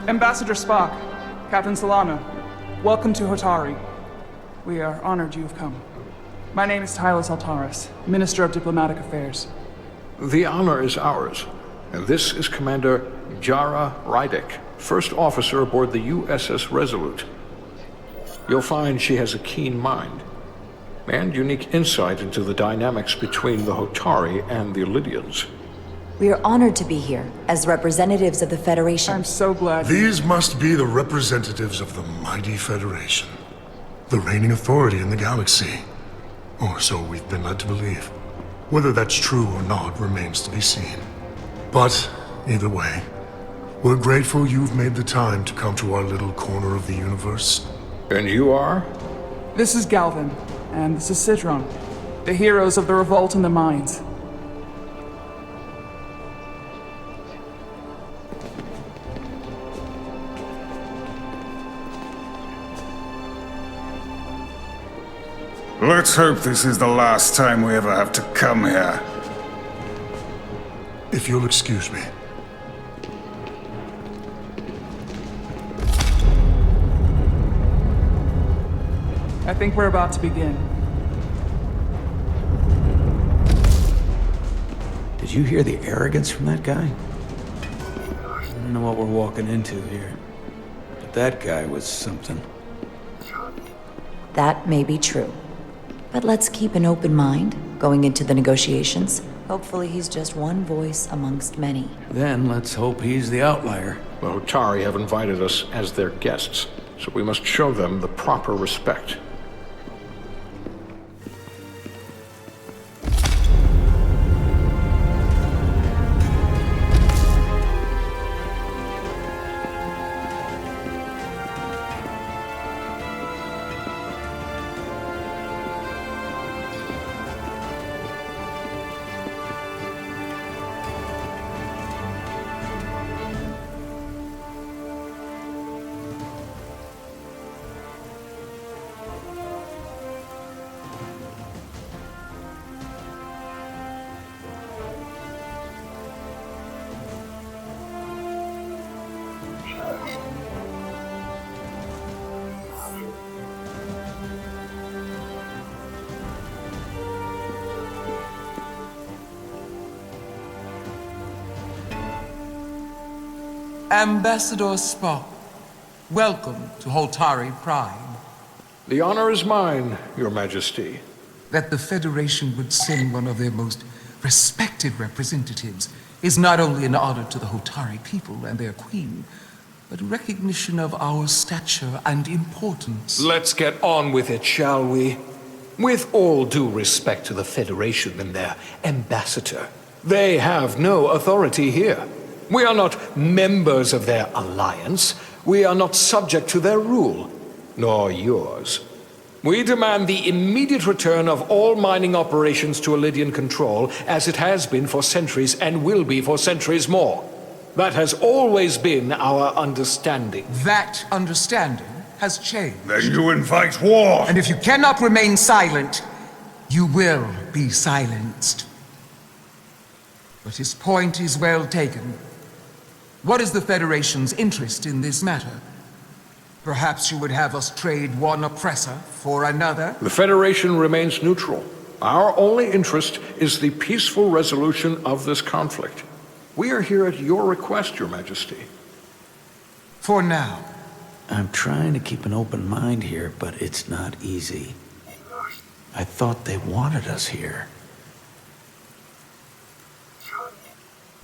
Ambassador Spock, Captain Solana, welcome to Hotari. We are honored you have come. My name is Tylos Altaris, Minister of Diplomatic Affairs. The honor is ours, and this is Commander Jara Rydek, first officer aboard the USS Resolute. You'll find she has a keen mind, and unique insight into the dynamics between the Hotari and the Alydians. We are honored to be here, as representatives of the Federation. I'm so glad. These must be the representatives of the mighty Federation. The reigning authority in the galaxy. Or so we've been led to believe. Whether that's true or not remains to be seen. But, either way, we're grateful you've made the time to come to our little corner of the universe. And you are? This is Galvin, and this is Citron, the heroes of the revolt in the mines. Let's hope this is the last time we ever have to come here. If you'll excuse me. I think we're about to begin. Did you hear the arrogance from that guy? I don't know what we're walking into here, but that guy was something. That may be true. But let's keep an open mind going into the negotiations. Hopefully he's just one voice amongst many. Then let's hope he's the outlier. The Hotari have invited us as their guests, so we must show them the proper respect. Ambassador Spock, welcome to Hotari Prime. The honor is mine, Your Majesty. That the Federation would send one of their most respected representatives is not only an honor to the Hotari people and their queen, but recognition of our stature and importance. Let's get on with it, shall we? With all due respect to the Federation and their ambassador, they have no authority here. We are not members of their alliance. We are not subject to their rule, nor yours. We demand the immediate return of all mining operations to Alydian control, as it has been for centuries and will be for centuries more. That has always been our understanding. That understanding has changed. Then you invite war! And if you cannot remain silent, you will be silenced. But his point is well taken. What is the Federation's interest in this matter? Perhaps you would have us trade one oppressor for another? The Federation remains neutral. Our only interest is the peaceful resolution of this conflict. We are here at your request, Your Majesty. For now. I'm trying to keep an open mind here, but it's not easy. I thought they wanted us here.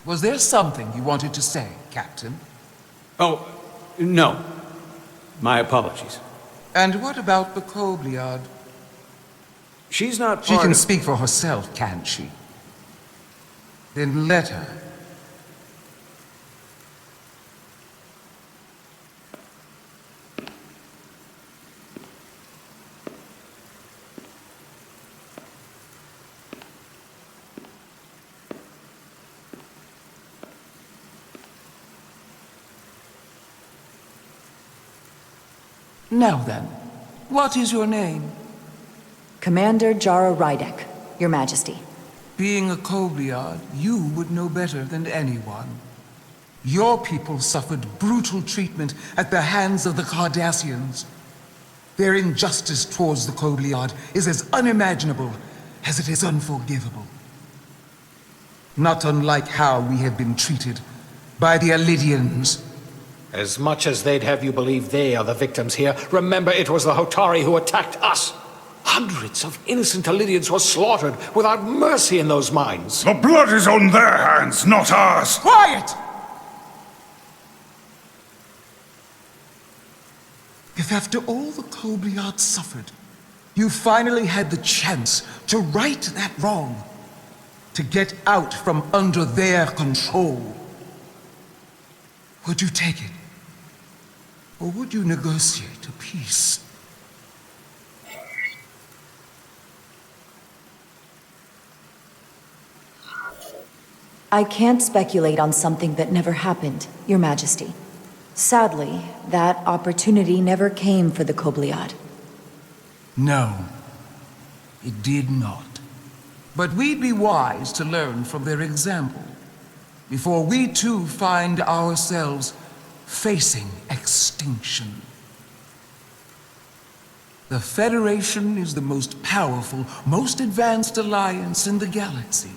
Was there something you wanted to say, Captain? Oh, no. My apologies. And what about the Kobliad? She's not She part can of... speak for herself, can't she? Then let her. Now then, what is your name? Commander Jara Rydek, Your Majesty. Being a Kobliad, you would know better than anyone. Your people suffered brutal treatment at the hands of the Cardassians. Their injustice towards the Kobliad is as unimaginable as it is unforgivable. Not unlike how we have been treated by the Alydians. As much as they'd have you believe they are the victims here, remember it was the Hotari who attacked us. Hundreds of innocent Alydians were slaughtered without mercy in those mines. The blood is on their hands, not ours! Quiet! If after all the Kobliad suffered, you finally had the chance to right that wrong, to get out from under their control, would you take it? Or would you negotiate a peace? I can't speculate on something that never happened, Your Majesty. Sadly, that opportunity never came for the Kobliad. No, it did not. But we'd be wise to learn from their example, before we too find ourselves facing extinction. The Federation is the most powerful, most advanced alliance in the galaxy.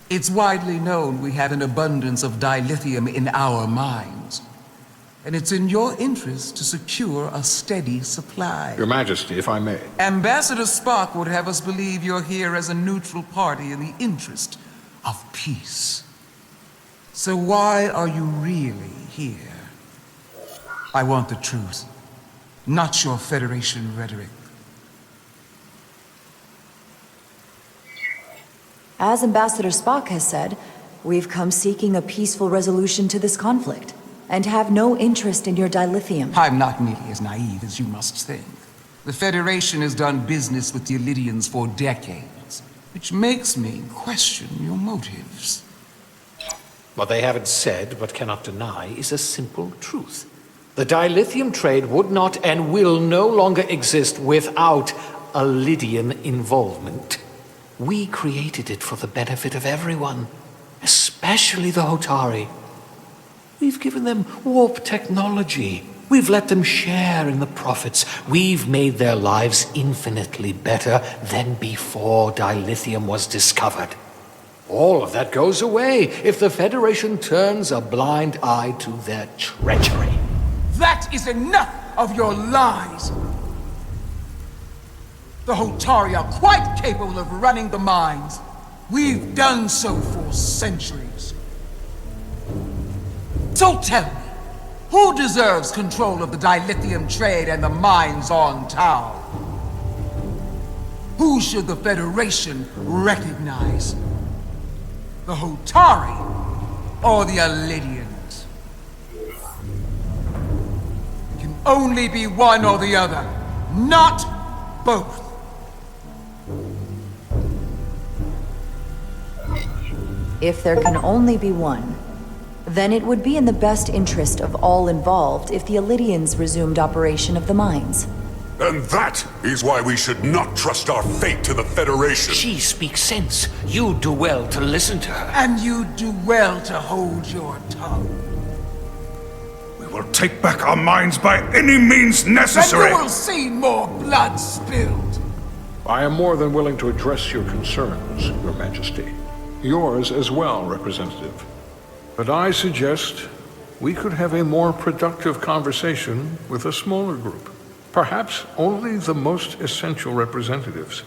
It's widely known we have an abundance of dilithium in our mines. And it's in your interest to secure a steady supply. Your Majesty, if I may. Ambassador Spock would have us believe you're here as a neutral party in the interest of peace. So why are you really here? I want the truth, not your Federation rhetoric. As Ambassador Spock has said, we've come seeking a peaceful resolution to this conflict, and have no interest in your dilithium. I'm not nearly as naive as you must think. The Federation has done business with the Alydians for decades, which makes me question your motives. What they haven't said, but cannot deny, is a simple truth. The dilithium trade would not and will no longer exist without Alydian involvement. We created it for the benefit of everyone, especially the Hotari. We've given them warp technology. We've let them share in the profits. We've made their lives infinitely better than before dilithium was discovered. All of that goes away if the Federation turns a blind eye to their treachery. That is enough of your lies! The Hotari are quite capable of running the mines. We've done so for centuries. So tell me, who deserves control of the dilithium trade and the mines on Tau? Who should the Federation recognize? The Hotari or the Alydians? It can only be one or the other, not both. If there can only be one, then it would be in the best interest of all involved if the Alydians resumed operation of the mines. And that is why we should not trust our fate to the Federation. She speaks sense. You do well to listen to her. And you do well to hold your tongue. We will take back our minds by any means necessary. And you will see more blood spilled. I am more than willing to address your concerns, Your Majesty. Yours as well, Representative. But I suggest we could have a more productive conversation with a smaller group. Perhaps only the most essential representatives.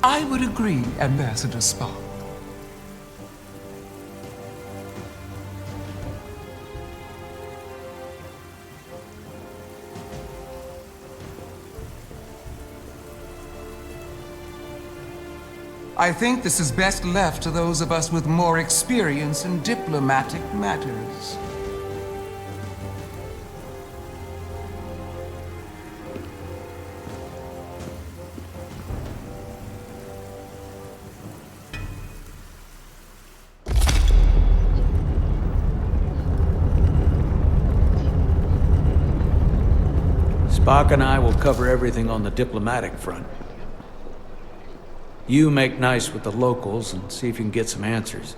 I would agree, Ambassador Spock. I think this is best left to those of us with more experience in diplomatic matters. Spock and I will cover everything on the diplomatic front. You make nice with the locals and see if you can get some answers.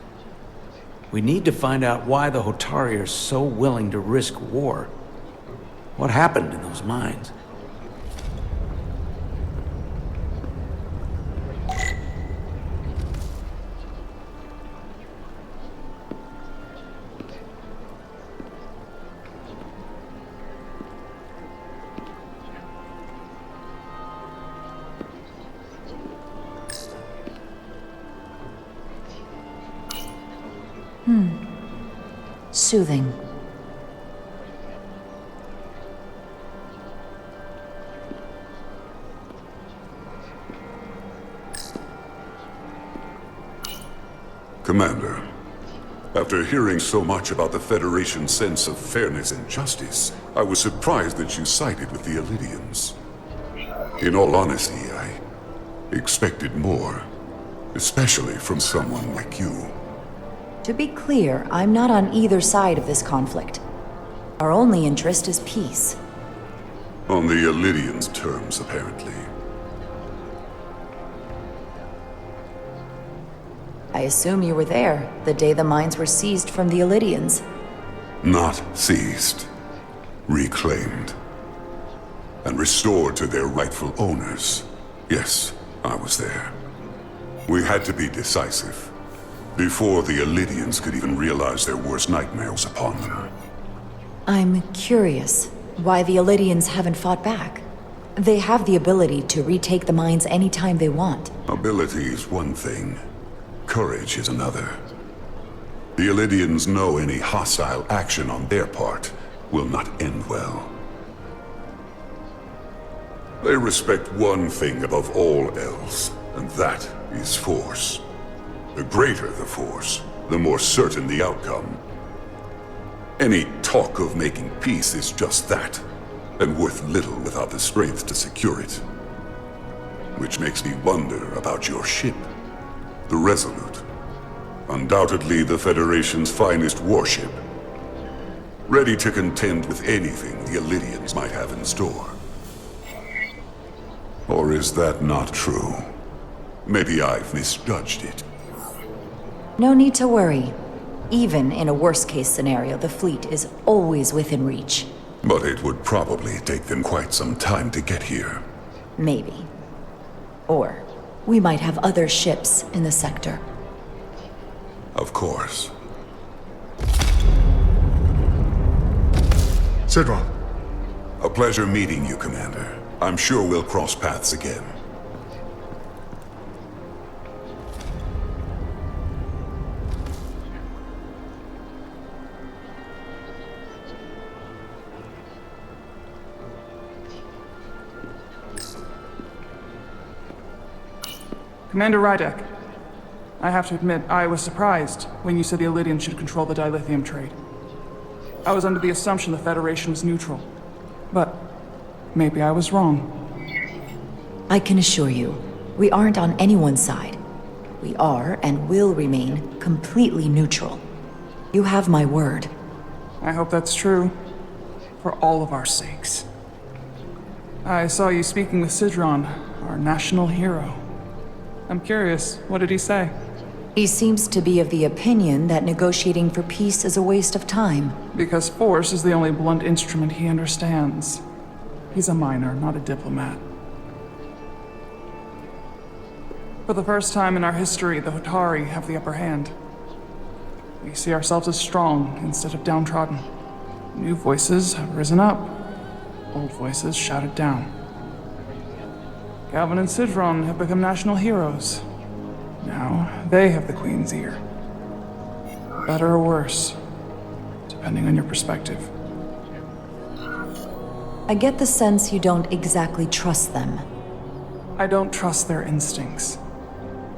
We need to find out why the Hotari are so willing to risk war. What happened in those mines? Soothing. Commander, after hearing so much about the Federation's sense of fairness and justice, I was surprised that you sided with the Alydians. In all honesty, I expected more, especially from someone like you. To be clear, I'm not on either side of this conflict. Our only interest is peace. On the Alydians' terms, apparently. I assume you were there, the day the mines were seized from the Alydians. Not seized. Reclaimed. And restored to their rightful owners. Yes, I was there. We had to be decisive. Before the Alydians could even realize their worst nightmares upon them. I'm curious why the Alydians haven't fought back. They have the ability to retake the mines anytime they want. Ability is one thing. Courage is another. The Alydians know any hostile action on their part will not end well. They respect one thing above all else, and that is force. The greater the force, the more certain the outcome. Any talk of making peace is just that, and worth little without the strength to secure it. Which makes me wonder about your ship, the Resolute. Undoubtedly the Federation's finest warship. Ready to contend with anything the Alydians might have in store. Or is that not true? Maybe I've misjudged it. No need to worry. Even in a worst-case scenario, the fleet is always within reach. But it would probably take them quite some time to get here. Maybe. Or we might have other ships in the sector. Of course. Sidron. A pleasure meeting you, Commander. I'm sure we'll cross paths again. Commander Rydek, I have to admit, I was surprised when you said the Alydians should control the dilithium trade. I was under the assumption the Federation was neutral, but maybe I was wrong. I can assure you, we aren't on anyone's side. We are and will remain completely neutral. You have my word. I hope that's true, for all of our sakes. I saw you speaking with Sidron, our national hero. I'm curious, what did he say? He seems to be of the opinion that negotiating for peace is a waste of time. Because force is the only blunt instrument he understands. He's a miner, not a diplomat. For the first time in our history, the Hotari have the upper hand. We see ourselves as strong instead of downtrodden. New voices have risen up. Old voices shouted down. Calvin and Sidron have become national heroes. Now, they have the Queen's ear. Better or worse, depending on your perspective. I get the sense you don't exactly trust them. I don't trust their instincts,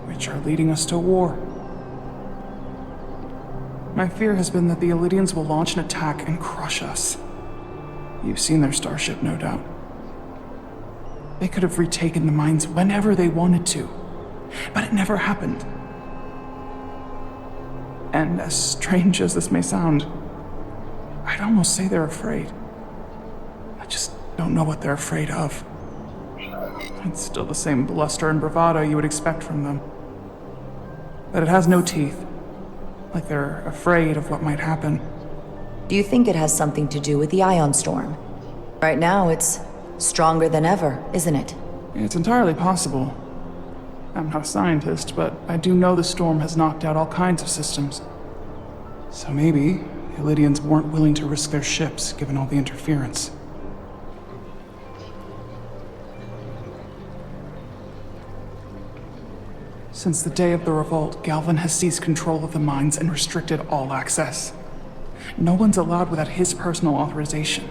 which are leading us to war. My fear has been that the Alydians will launch an attack and crush us. You've seen their starship, no doubt. They could have retaken the mines whenever they wanted to, but it never happened. And as strange as this may sound, I'd almost say they're afraid. I just don't know what they're afraid of. It's still the same bluster and bravado you would expect from them. But it has no teeth. Like they're afraid of what might happen. Do you think it has something to do with the ion storm? Right now, it's stronger than ever, isn't it? It's entirely possible. I'm not a scientist, but I do know the storm has knocked out all kinds of systems. So maybe the Alydians weren't willing to risk their ships, given all the interference. Since the day of the revolt, Galvin has seized control of the mines and restricted all access. No one's allowed without his personal authorization.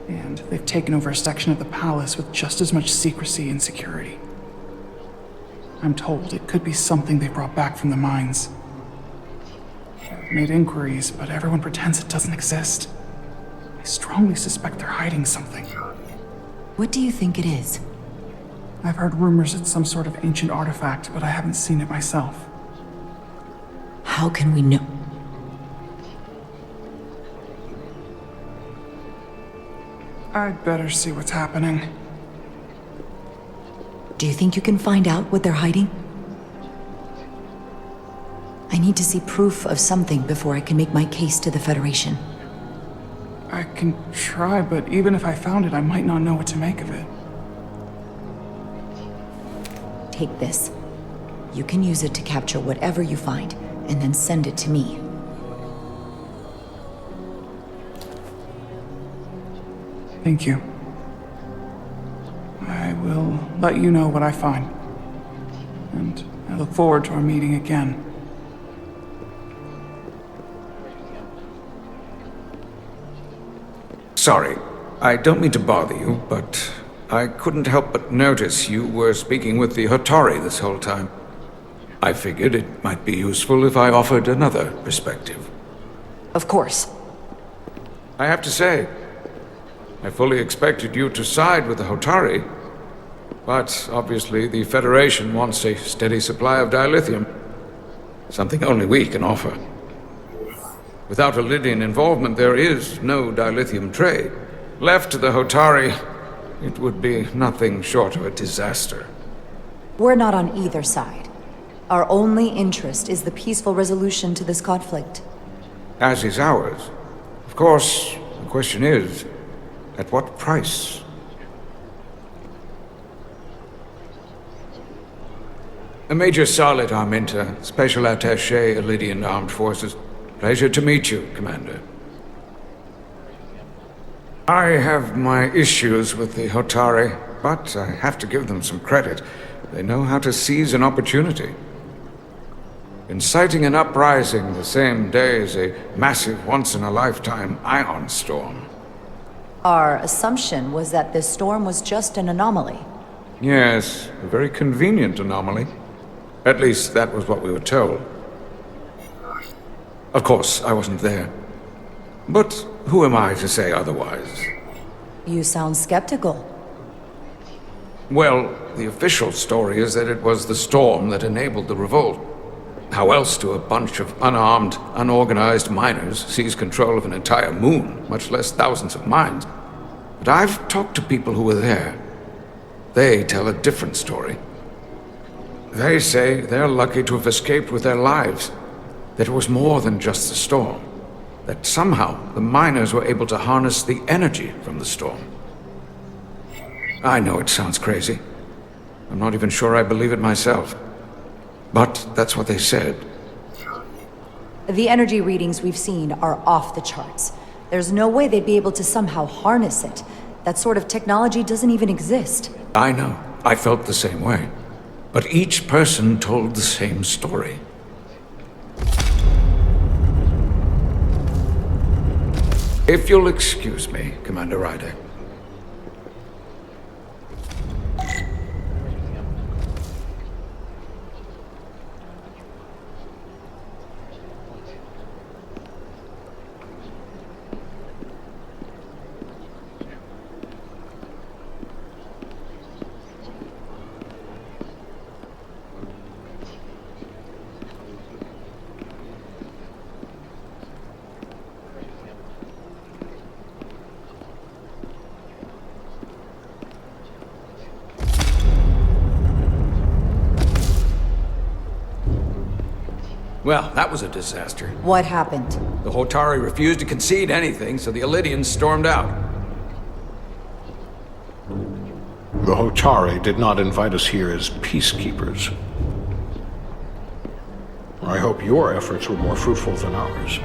And they've taken over a section of the palace with just as much secrecy and security. I'm told it could be something they brought back from the mines. I've made inquiries, but everyone pretends it doesn't exist. I strongly suspect they're hiding something. What do you think it is? I've heard rumors it's some sort of ancient artifact, but I haven't seen it myself. How can we know? I'd better see what's happening. Do you think you can find out what they're hiding? I need to see proof of something before I can make my case to the Federation. I can try, but even if I found it, I might not know what to make of it. Take this. You can use it to capture whatever you find, and then send it to me. Thank you. I will let you know what I find. And I look forward to our meeting again. Sorry, I don't mean to bother you, but I couldn't help but notice you were speaking with the Hotari this whole time. I figured it might be useful if I offered another perspective. Of course. I have to say, I fully expected you to side with the Hotari, but obviously the Federation wants a steady supply of dilithium, something only we can offer. Without Alydian involvement, there is no dilithium trade. Left to the Hotari, it would be nothing short of a disaster. We're not on either side. Our only interest is the peaceful resolution to this conflict. As is ours. Of course, the question is, at what price? Major Solid Arminta, Special Attaché, Alydian Armed Forces. Pleasure to meet you, Commander. I have my issues with the Hotari, but I have to give them some credit. They know how to seize an opportunity. Inciting an uprising the same day as a massive once-in-a-lifetime ion storm. Our assumption was that this storm was just an anomaly. Yes, a very convenient anomaly. At least that was what we were told. Of course, I wasn't there. But who am I to say otherwise? You sound skeptical. Well, the official story is that it was the storm that enabled the revolt. How else do a bunch of unarmed, unorganized miners seize control of an entire moon, much less thousands of mines? But I've talked to people who were there. They tell a different story. They say they're lucky to have escaped with their lives. That it was more than just the storm. That somehow the miners were able to harness the energy from the storm. I know it sounds crazy. I'm not even sure I believe it myself. But that's what they said. The energy readings we've seen are off the charts. There's no way they'd be able to somehow harness it. That sort of technology doesn't even exist. I know. I felt the same way. But each person told the same story. If you'll excuse me, Commander Ryder. Well, that was a disaster. What happened? The Hotari refused to concede anything, so the Alydians stormed out. The Hotari did not invite us here as peacekeepers. I hope your efforts were more fruitful than ours.